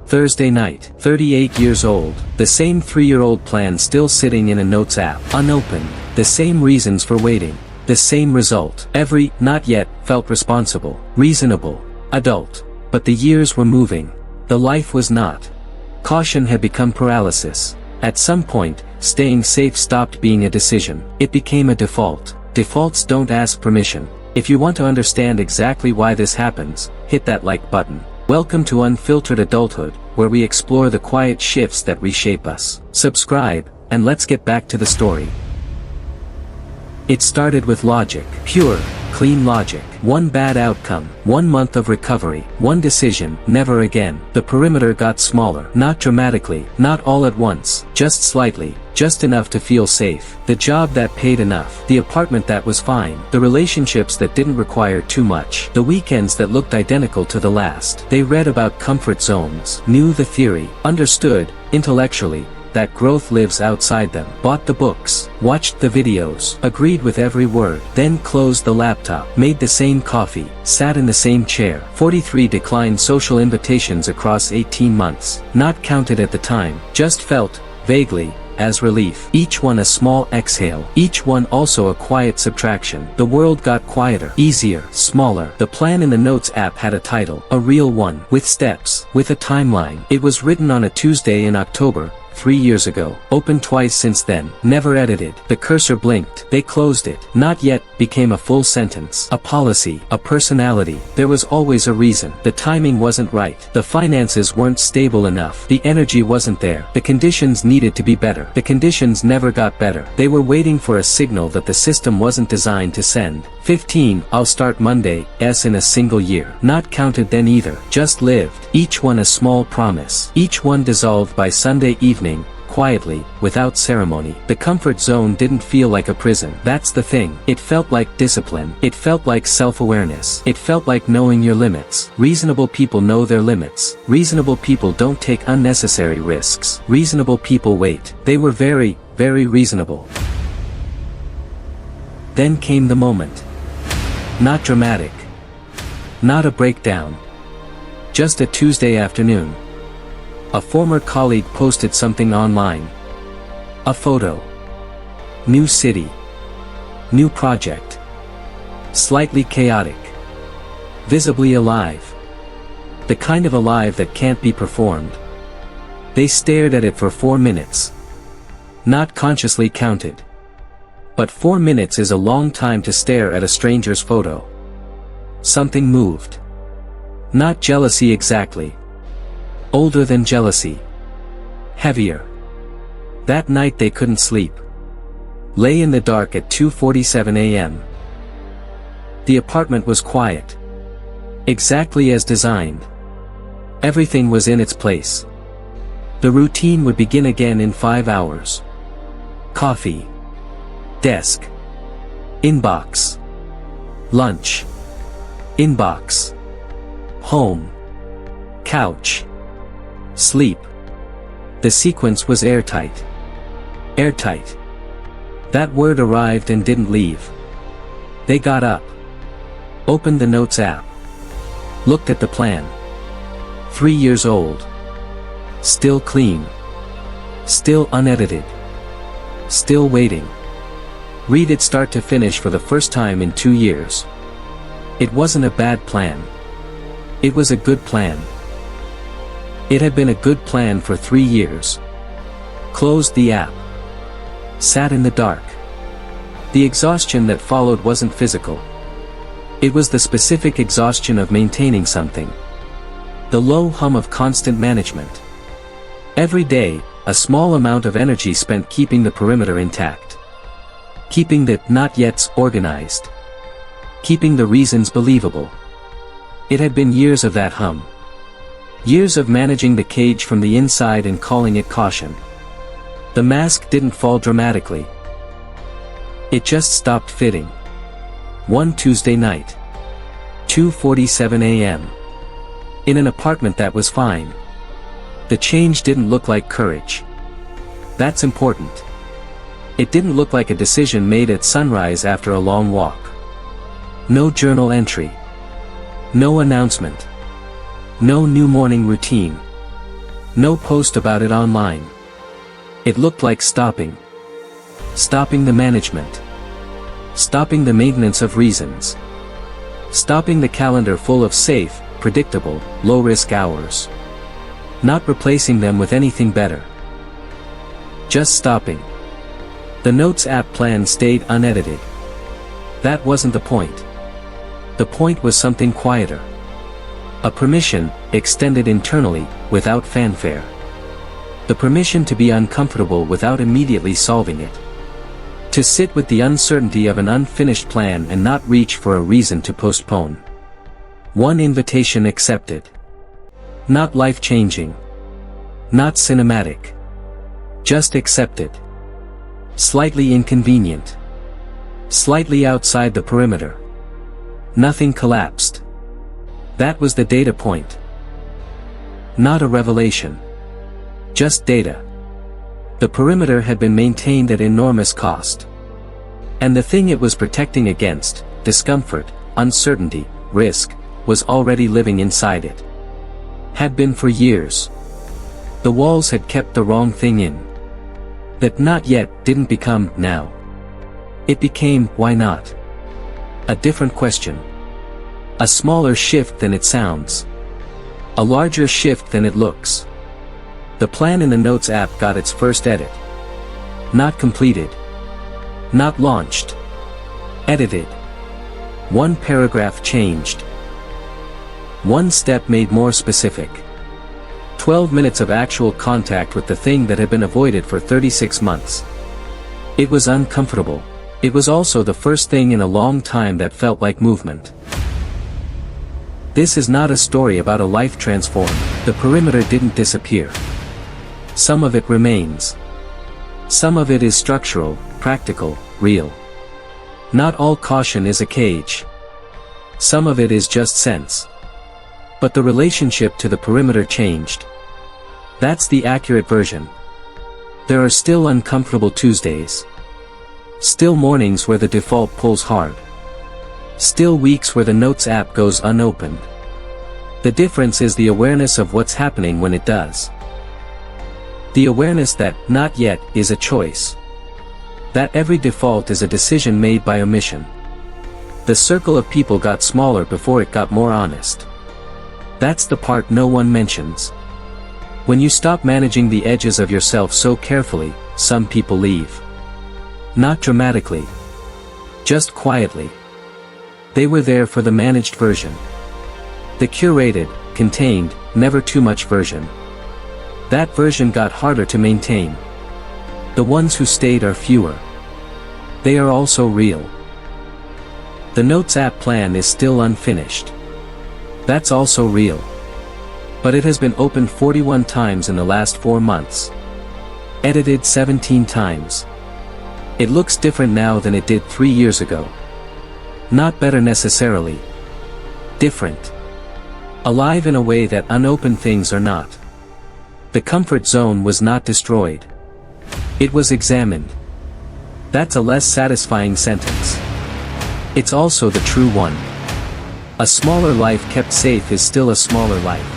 Thursday night, 38 years old, the same 3-year-old plan still sitting in a notes app, unopened, the same reasons for waiting, the same result. Every, not yet, felt responsible, reasonable, adult. But the years were moving. The life was not. Caution had become paralysis. At some point, staying safe stopped being a decision. It became a default. Defaults don't ask permission. If you want to understand exactly why this happens, hit that like button. Welcome to Unfiltered Adulthood, where we explore the quiet shifts that reshape us. Subscribe, and let's get back to the story. It started with logic. Pure, clean logic. One bad outcome, 1 month of recovery, one decision, never again. The perimeter got smaller. Not dramatically, not all at once, just slightly, just enough to feel safe. The job that paid enough. The apartment that was fine. The relationships that didn't require too much. The weekends that looked identical to the last. They read about comfort zones, knew the theory, understood, intellectually, that growth lives outside them. Bought the books, watched the videos, agreed with every word, then closed the laptop, made the same coffee, sat in the same chair. 43 declined social invitations across 18 months. Not counted at the time, just felt, vaguely, as relief. Each one a small exhale, each one also a quiet subtraction. The world got quieter, easier, smaller. The plan in the Notes app had a title, a real one, with steps, with a timeline. It was written on a Tuesday in October, 3 years ago. Opened twice since then, never edited. The cursor blinked. They closed it. Not yet became a full sentence. A policy, a personality. There was always a reason. The timing wasn't right. The finances weren't stable enough. The energy wasn't there. The conditions needed to be better. The conditions never got better. They were waiting for a signal that the system wasn't designed to send. 15, I'll start Monday, in a single year. Not counted then either. Just lived. Each one a small promise. Each one dissolved by Sunday evening, quietly, without ceremony. The comfort zone didn't feel like a prison. That's the thing. It felt like discipline. It felt like self-awareness. It felt like knowing your limits. Reasonable people know their limits. Reasonable people don't take unnecessary risks. Reasonable people wait. They were very, very reasonable. Then came the moment. Not dramatic. Not a breakdown. Just a Tuesday afternoon. A former colleague posted something online. A photo. New city. New project. Slightly chaotic. Visibly alive. The kind of alive that can't be performed. They stared at it for 4 minutes. Not consciously counted. But 4 minutes is a long time to stare at a stranger's photo. Something moved. Not jealousy exactly. Older than jealousy. Heavier. That night they couldn't sleep. Lay in the dark at 2:47 a.m. The apartment was quiet. Exactly as designed. Everything was in its place. The routine would begin again in 5 hours. Coffee. Desk. Inbox. Lunch. Inbox. Home. Couch. Sleep. The sequence was airtight. Airtight. That word arrived and didn't leave. They got up. Opened the Notes app. Looked at the plan. 3 years old. Still clean. Still unedited. Still waiting. Read it start to finish for the first time in 2 years. It wasn't a bad plan. It was a good plan. It had been a good plan for 3 years. Closed the app. Sat in the dark. The exhaustion that followed wasn't physical. It was the specific exhaustion of maintaining something. The low hum of constant management. Every day, a small amount of energy spent keeping the perimeter intact. Keeping the not yets organized. Keeping the reasons believable. It had been years of that hum. Years of managing the cage from the inside and calling it caution. The mask didn't fall dramatically. It just stopped fitting. One Tuesday night. 2:47 a.m. In an apartment that was fine. The change didn't look like courage. That's important. It didn't look like a decision made at sunrise after a long walk. No journal entry. No announcement. No new morning routine. No post about it online. It looked like stopping. Stopping the management. Stopping the maintenance of reasons. Stopping the calendar full of safe, predictable, low-risk hours. Not replacing them with anything better. Just stopping. The Notes app plan stayed unedited. That wasn't the point. The point was something quieter. A permission, extended internally, without fanfare. The permission to be uncomfortable without immediately solving it. To sit with the uncertainty of an unfinished plan and not reach for a reason to postpone. One invitation accepted. Not life-changing. Not cinematic. Just accepted. Slightly inconvenient. Slightly outside the perimeter. Nothing collapsed. That was the data point. Not a revelation. Just data. The perimeter had been maintained at enormous cost. And the thing it was protecting against, discomfort, uncertainty, risk, was already living inside it. Had been for years. The walls had kept the wrong thing in. That not yet didn't become now. It became why not? A different question. A smaller shift than it sounds. A larger shift than it looks. The plan in the Notes app got its first edit. Not completed. Not launched. Edited. One paragraph changed. One step made more specific. 12 minutes of actual contact with the thing that had been avoided for 36 months. It was uncomfortable. It was also the first thing in a long time that felt like movement. This is not a story about a life transformed. The perimeter didn't disappear. Some of it remains. Some of it is structural, practical, real. Not all caution is a cage. Some of it is just sense. But the relationship to the perimeter changed. That's the accurate version. There are still uncomfortable Tuesdays. Still mornings where the default pulls hard. Still weeks where the Notes app goes unopened. The difference is the awareness of what's happening when it does. The awareness that, not yet, is a choice. That every default is a decision made by omission. The circle of people got smaller before it got more honest. That's the part no one mentions. When you stop managing the edges of yourself so carefully, some people leave. Not dramatically. Just quietly. They were there for the managed version. The curated, contained, never too much version. That version got harder to maintain. The ones who stayed are fewer. They are also real. The Notes app plan is still unfinished. That's also real. But it has been opened 41 times in the last 4 months. Edited 17 times. It looks different now than it did 3 years ago. Not better necessarily. Different. Alive in a way that unopened things are not. The comfort zone was not destroyed. It was examined. That's a less satisfying sentence. It's also the true one. A smaller life kept safe is still a smaller life.